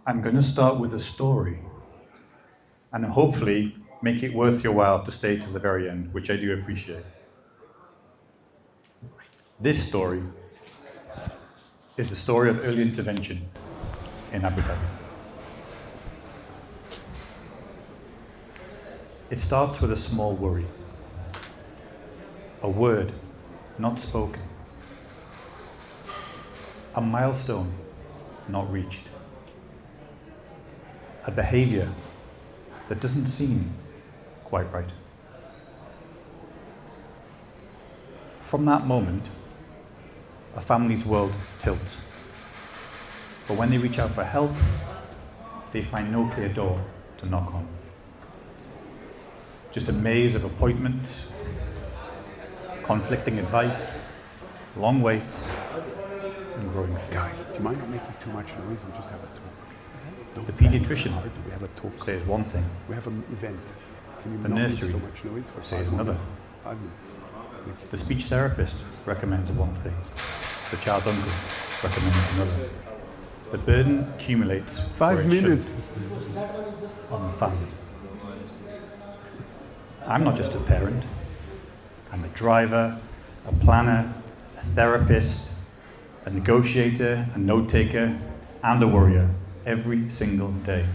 I'm going to start with a story and hopefully make it worth your while to stay till the very end, which I do appreciate. This story is the story of early intervention in Abu Dhabi. It starts with a small worry, a word not spoken, a milestone not reached, a behavior that doesn't seem quite right. From that moment, a family's world tilts. But when they reach out for help, they find no clear door to knock on. Just a maze of appointments, conflicting advice, long waits, and growing fear. Guys, do you mind not making too much noise? We just have a talk. The pediatrician We have a talk. says one thing, We have an event. Can you the not make nursery so much noise for says 5 another. minutes? 5 minutes. The speech therapist recommends one thing, the child's uncle recommends another. The burden accumulates 5 where it minutes. shouldn't on the family. I'm not just a parent, I'm a driver, a planner, a therapist, a negotiator, a note taker, and a worrier every single day.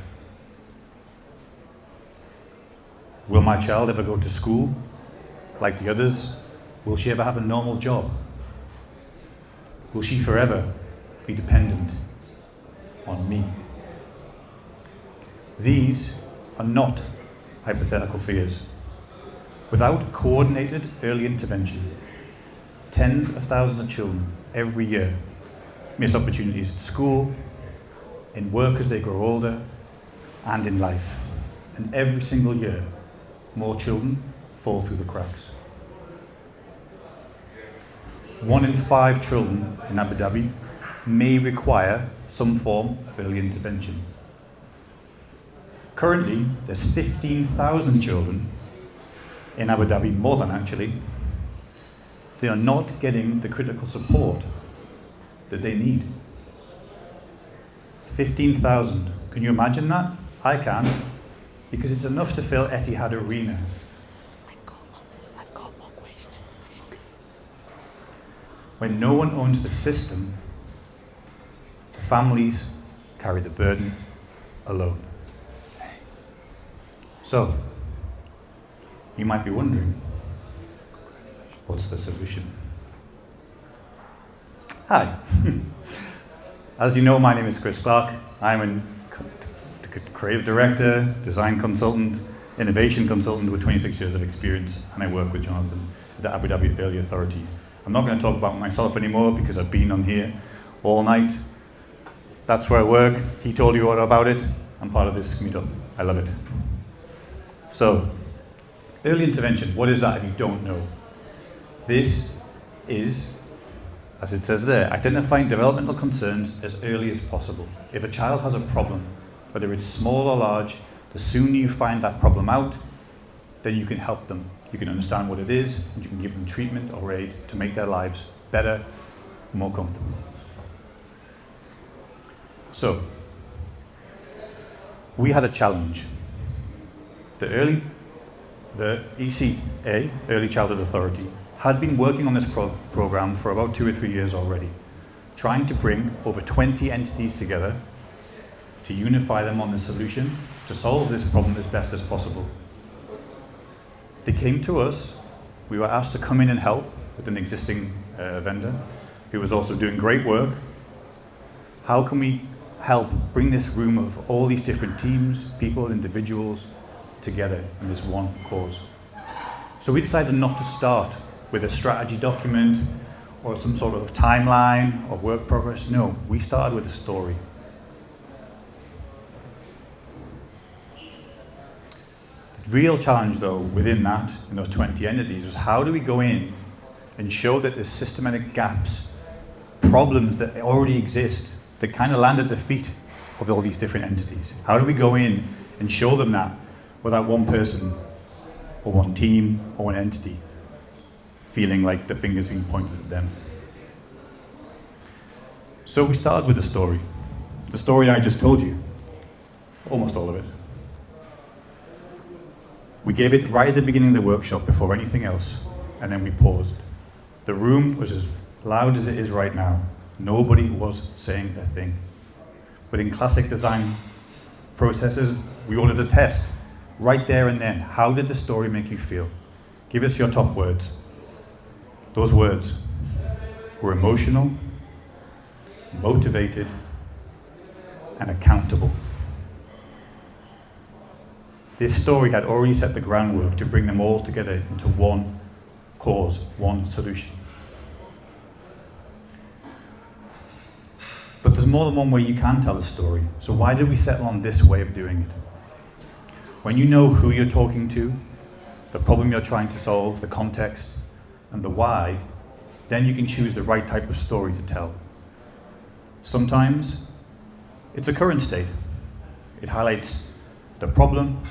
Will my child ever go to school like the others? Will she ever have a normal job? Will she forever be dependent on me? These are not hypothetical fears. Without coordinated early intervention, tens of thousands of children every year miss opportunities at school, in work as they grow older, and in life. And every single year, more children fall through the cracks. 1 in 5 children in Abu Dhabi may require some form of early intervention. Currently, there's 15,000 children in Abu Dhabi, more than actually. They are not getting the critical support that they need. 15,000. Can you imagine that? I can, because it's enough to fill Etihad Arena. I've got more questions. When no one owns the system, families carry the burden alone. So, you might be wondering, what's the solution? Hi. As you know, my name is Chris Clark. I'm a creative director, design consultant, innovation consultant with 26 years of experience, and I work with Jonathan at the Abu Dhabi Early Authority. I'm not going to talk about myself anymore because I've been on here all night. That's where I work. He told you all about it. I'm part of this meetup. I love it. So, early intervention, what is that if you don't know? This is, as it says there, identifying developmental concerns as early as possible. If a child has a problem, whether it's small or large, the sooner you find that problem out, then you can help them. You can understand what it is, and you can give them treatment or aid to make their lives better, more comfortable. So, we had a challenge. The ECA, Early Childhood Authority, had been working on this program for about 2 or 3 years already, trying to bring over 20 entities together to unify them on the solution to solve this problem as best as possible. They came to us. We were asked to come in and help with an existing vendor who was also doing great work. How can we help bring this room of all these different teams, people, individuals together in this one cause? So we decided not to start with a strategy document or some sort of timeline or work progress. No, we started with a story. The real challenge, though, within that, in those 20 entities, was how do we go in and show that there's systematic gaps, problems that already exist, that kind of land at the feet of all these different entities? How do we go in and show them that without one person or one team or one entity feeling like the finger's being pointed at them? So we started with the story I just told you. almost all of it. We gave it right at the beginning of the workshop before anything else, and then we paused. The room was as loud as it is right now. Nobody was saying a thing. But in classic design processes, we wanted to test right there and then. How did the story make you feel? Give us your top words. Those words were emotional, motivated, and accountable. This story had already set the groundwork to bring them all together into one cause, one solution. But there's more than one way you can tell a story. So why did we settle on this way of doing it? When you know who you're talking to, the problem you're trying to solve, the context, and the why, then you can choose the right type of story to tell. Sometimes it's a current state. It highlights the problem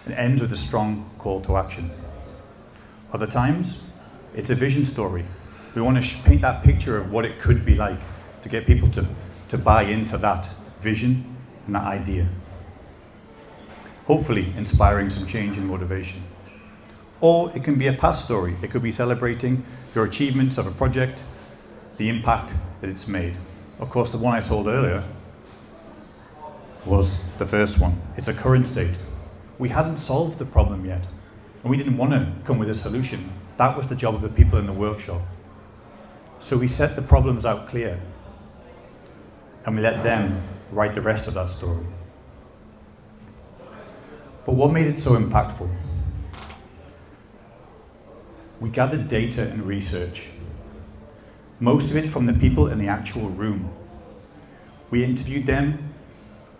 and ends with a strong call to action. Other times, it's a vision story. We want to paint that picture of what it could be like to get people to buy into that vision and that idea. Hopefully inspiring some change and motivation. Or it can be a past story. It could be celebrating your achievements of a project, the impact that it's made. Of course, the one I told earlier was the first one. It's a current state. We hadn't solved the problem yet, and we didn't want to come with a solution. That was the job of the people in the workshop. So we set the problems out clear, and we let them write the rest of that story. But what made it so impactful? We gathered data and research, most of it from the people in the actual room. We interviewed them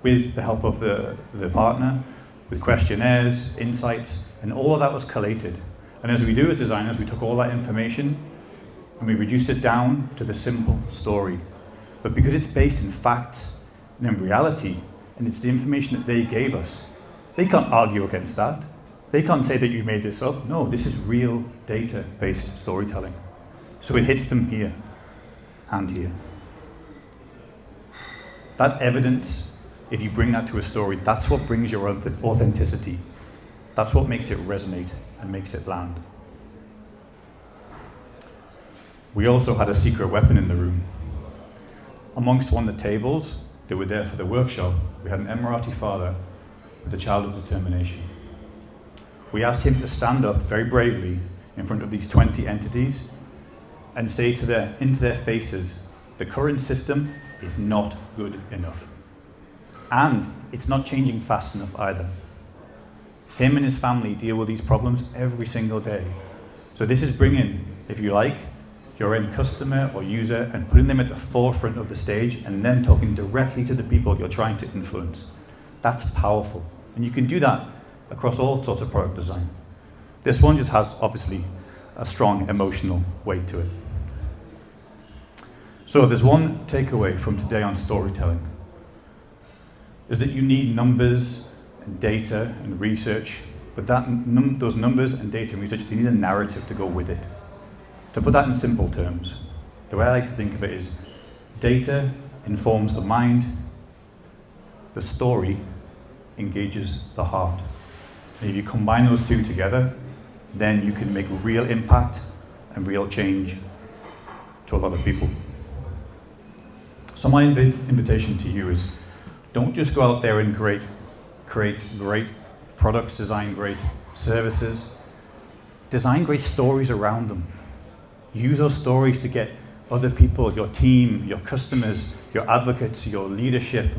with the help of the partner, with questionnaires, insights, and all of that was collated. And as we do as designers, we took all that information and we reduced it down to the simple story. But because it's based in facts and in reality, and it's the information that they gave us, they can't argue against that. They can't say that you made this up. No, this is real data-based storytelling. So it hits them here and here. That evidence, if you bring that to a story, that's what brings your authenticity. That's what makes it resonate and makes it land. We also had a secret weapon in the room. Amongst one of the tables that were there for the workshop, we had an Emirati father with a child of determination. We asked him to stand up very bravely in front of these 20 entities and say into their faces, the current system is not good enough. And it's not changing fast enough either. Him and his family deal with these problems every single day. So this is bringing, if you like, your end customer or user and putting them at the forefront of the stage and then talking directly to the people you're trying to influence. That's powerful. And you can do that across all sorts of product design. This one just has, obviously, a strong emotional weight to it. So there's one takeaway from today on storytelling, is that you need numbers and data and research, but those numbers and data and research, they need a narrative to go with it. To put that in simple terms, the way I like to think of it is data informs the mind, the story engages the heart. And if you combine those two together, then you can make real impact and real change to a lot of people. So my invitation to you is, don't just go out there and create great products, design great services. Design great stories around them. Use those stories to get other people, your team, your customers, your advocates, your leadership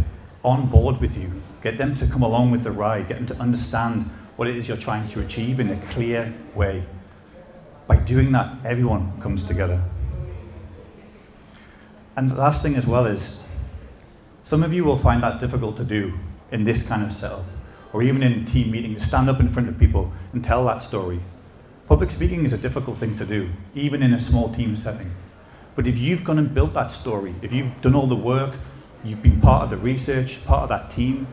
on board with you. Get them to come along with the ride. Get them to understand what it is you're trying to achieve in a clear way. By doing that, everyone comes together. And the last thing as well is, some of you will find that difficult to do in this kind of setup, or even in team meetings, stand up in front of people and tell that story. Public speaking is a difficult thing to do, even in a small team setting. But if you've gone and built that story, if you've done all the work, you've been part of the research, part of that team,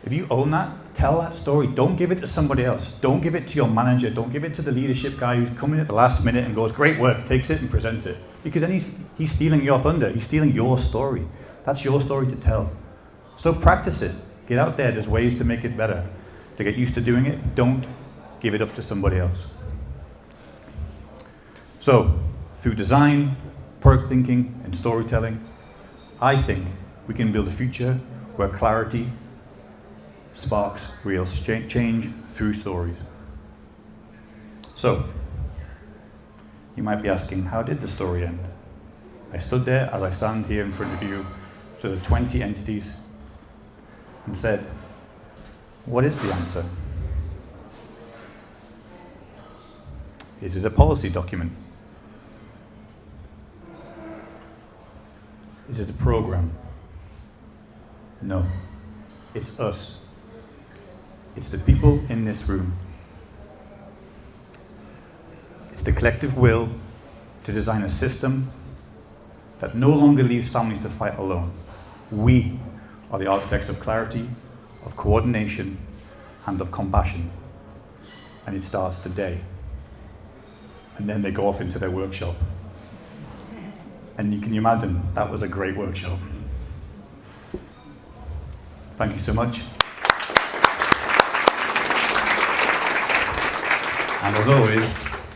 if you own that, tell that story. Don't give it to somebody else. Don't give it to your manager. Don't give it to the leadership guy who's coming at the last minute and goes, great work, takes it and presents it. Because then he's stealing your thunder. He's stealing your story. That's your story to tell. So practice it. Get out there, there's ways to make it better. To get used to doing it, don't give it up to somebody else. So, through design, product thinking, and storytelling, I think we can build a future where clarity sparks real change through stories. So, you might be asking, how did the story end? I stood there as I stand here in front of you to the 20 entities and said, what is the answer? Is it a policy document? Is it a program? No. It's us. It's the people in this room. It's the collective will to design a system that no longer leaves families to fight alone. We are the architects of clarity, of coordination, and of compassion. And it starts today. And then they go off into their workshop. And you can imagine, that was a great workshop. Thank you so much. And as always,